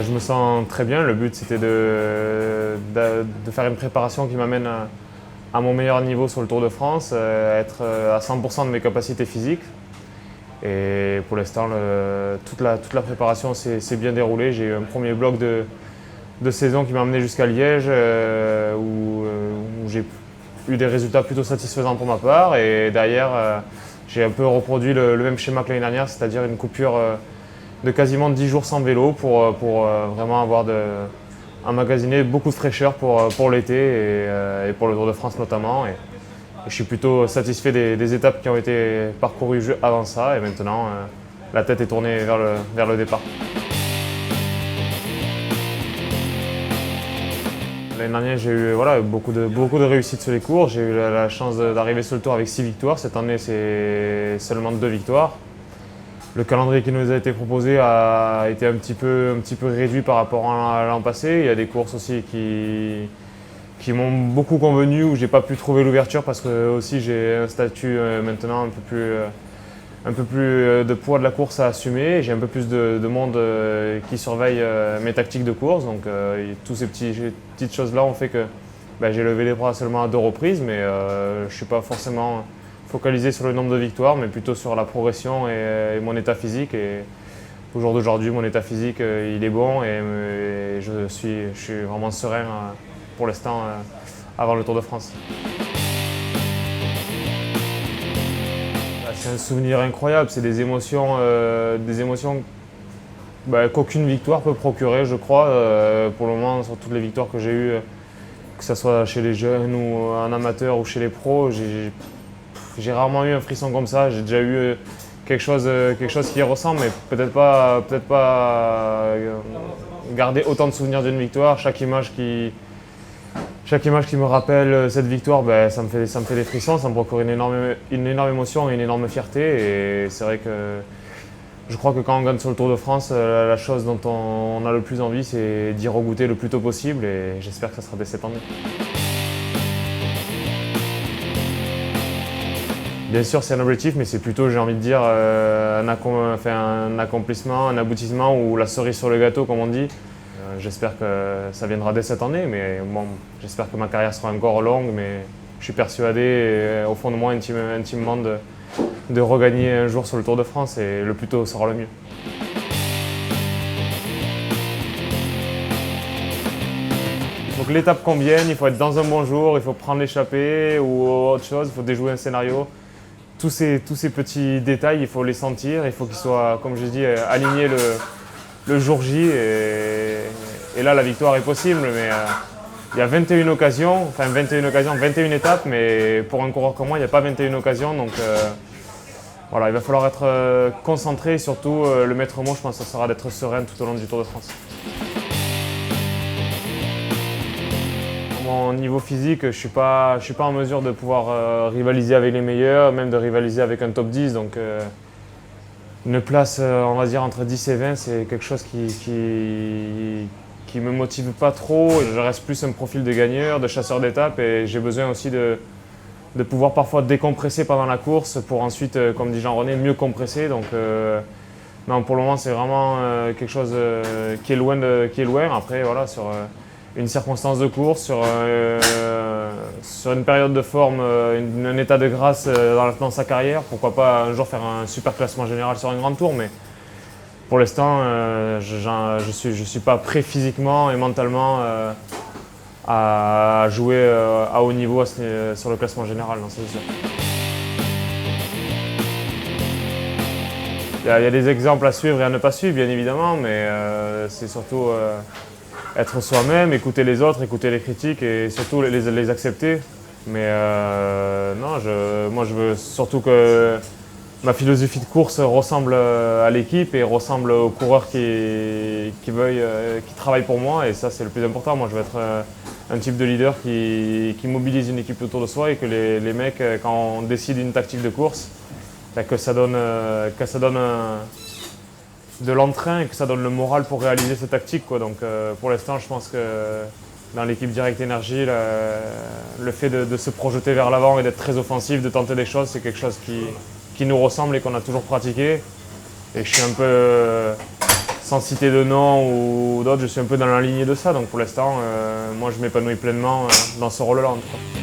Je me sens très bien. Le but, c'était de faire une préparation qui m'amène à mon meilleur niveau sur le Tour de France, être à 100% de mes capacités physiques. Et pour l'instant, toute la préparation s'est bien déroulée. J'ai eu un premier bloc de saison qui m'a amené jusqu'à Liège, où j'ai eu des résultats plutôt satisfaisants pour ma part. Et derrière, j'ai un peu reproduit le même schéma que l'année dernière, c'est-à-dire une coupure de quasiment 10 jours sans vélo pour vraiment avoir emmagasiner beaucoup de fraîcheur pour l'été et pour le Tour de France notamment. Et je suis plutôt satisfait des étapes qui ont été parcourues avant ça et maintenant la tête est tournée vers le départ. L'année dernière, j'ai eu beaucoup de réussites sur les courses. J'ai eu la chance d'arriver sur le Tour avec 6 victoires. Cette année, c'est seulement 2 victoires. Le calendrier qui nous a été proposé a été un petit peu réduit par rapport à l'an passé. Il y a des courses aussi qui m'ont beaucoup convenu, où j'ai pas pu trouver l'ouverture parce que aussi j'ai un statut maintenant un peu plus de poids de la course à assumer. J'ai un peu plus de monde qui surveille mes tactiques de course. Donc toutes ces petites choses-là ont fait que j'ai levé les bras seulement à 2 reprises, mais je ne suis pas forcément focalisé sur le nombre de victoires, mais plutôt sur la progression et mon état physique. Et au jour d'aujourd'hui, mon état physique il est bon et je suis vraiment serein pour l'instant avant le Tour de France. C'est un souvenir incroyable, c'est des émotions qu'aucune victoire peut procurer, je crois. Pour le moment, sur toutes les victoires que j'ai eues, que ce soit chez les jeunes ou en amateur ou chez les pros, j'ai rarement eu un frisson comme ça. J'ai déjà eu quelque chose qui y ressemble, mais peut-être pas garder autant de souvenirs d'une victoire. Chaque image qui me rappelle cette victoire, ça me fait des frissons, ça me procure une énorme émotion et une énorme fierté. Et c'est vrai que je crois que quand on gagne sur le Tour de France, la chose dont on a le plus envie, c'est d'y regoûter le plus tôt possible. Et j'espère que ça sera dès cette année. Bien sûr, c'est un objectif, mais c'est plutôt, j'ai envie de dire, un accomplissement, un aboutissement ou la cerise sur le gâteau, comme on dit. J'espère que ça viendra dès cette année, mais bon, j'espère que ma carrière sera encore longue, mais je suis persuadé, au fond de moi, intimement, de regagner un jour sur le Tour de France, et le plus tôt sera le mieux. Il faut que l'étape convienne, il faut être dans un bon jour, il faut prendre l'échappée ou autre chose, il faut déjouer un scénario. Tous ces petits détails, il faut les sentir, il faut qu'ils soient, comme je dis, alignés le jour J. Et là, la victoire est possible, mais il y a 21 occasions, 21 étapes, mais pour un coureur comme moi, il n'y a pas 21 occasions. Donc voilà, il va falloir être concentré, et surtout le maître mot, je pense, ça sera d'être serein tout au long du Tour de France. Mon niveau physique, je ne suis pas en mesure de pouvoir rivaliser avec les meilleurs, même de rivaliser avec un top 10. Donc une place, on va dire, entre 10 et 20, c'est quelque chose qui me motive pas trop. Je reste plus un profil de gagneur, de chasseur d'étapes, et j'ai besoin aussi de pouvoir parfois décompresser pendant la course pour ensuite, comme dit Jean-René, mieux compresser. Donc non, pour le moment, c'est vraiment quelque chose qui est loin. Après, voilà, sur une circonstance de course, sur une période de forme, un état de grâce dans sa carrière. Pourquoi pas un jour faire un super classement général sur un grand tour, mais pour l'instant, je suis pas prêt physiquement et mentalement à jouer à haut niveau sur le classement général, non, c'est sûr. Il y a des exemples à suivre et à ne pas suivre, bien évidemment, mais c'est surtout être soi-même, écouter les autres, écouter les critiques et surtout les accepter. Mais non, moi je veux surtout que ma philosophie de course ressemble à l'équipe et ressemble aux coureurs qui travaillent pour moi, et ça c'est le plus important. Moi je veux être un type de leader qui mobilise une équipe autour de soi, et que les mecs, quand on décide une tactique de course, que ça donne de l'entrain et que ça donne le moral pour réaliser cette tactique, quoi. Donc pour l'instant, je pense que dans l'équipe Direct Energy, le fait de se projeter vers l'avant et d'être très offensif, de tenter des choses, c'est quelque chose qui nous ressemble et qu'on a toujours pratiqué. Et je suis un peu sans citer de nom ou d'autres, je suis un peu dans la lignée de ça. Donc pour l'instant, moi je m'épanouis pleinement dans ce rôle-là en tout cas.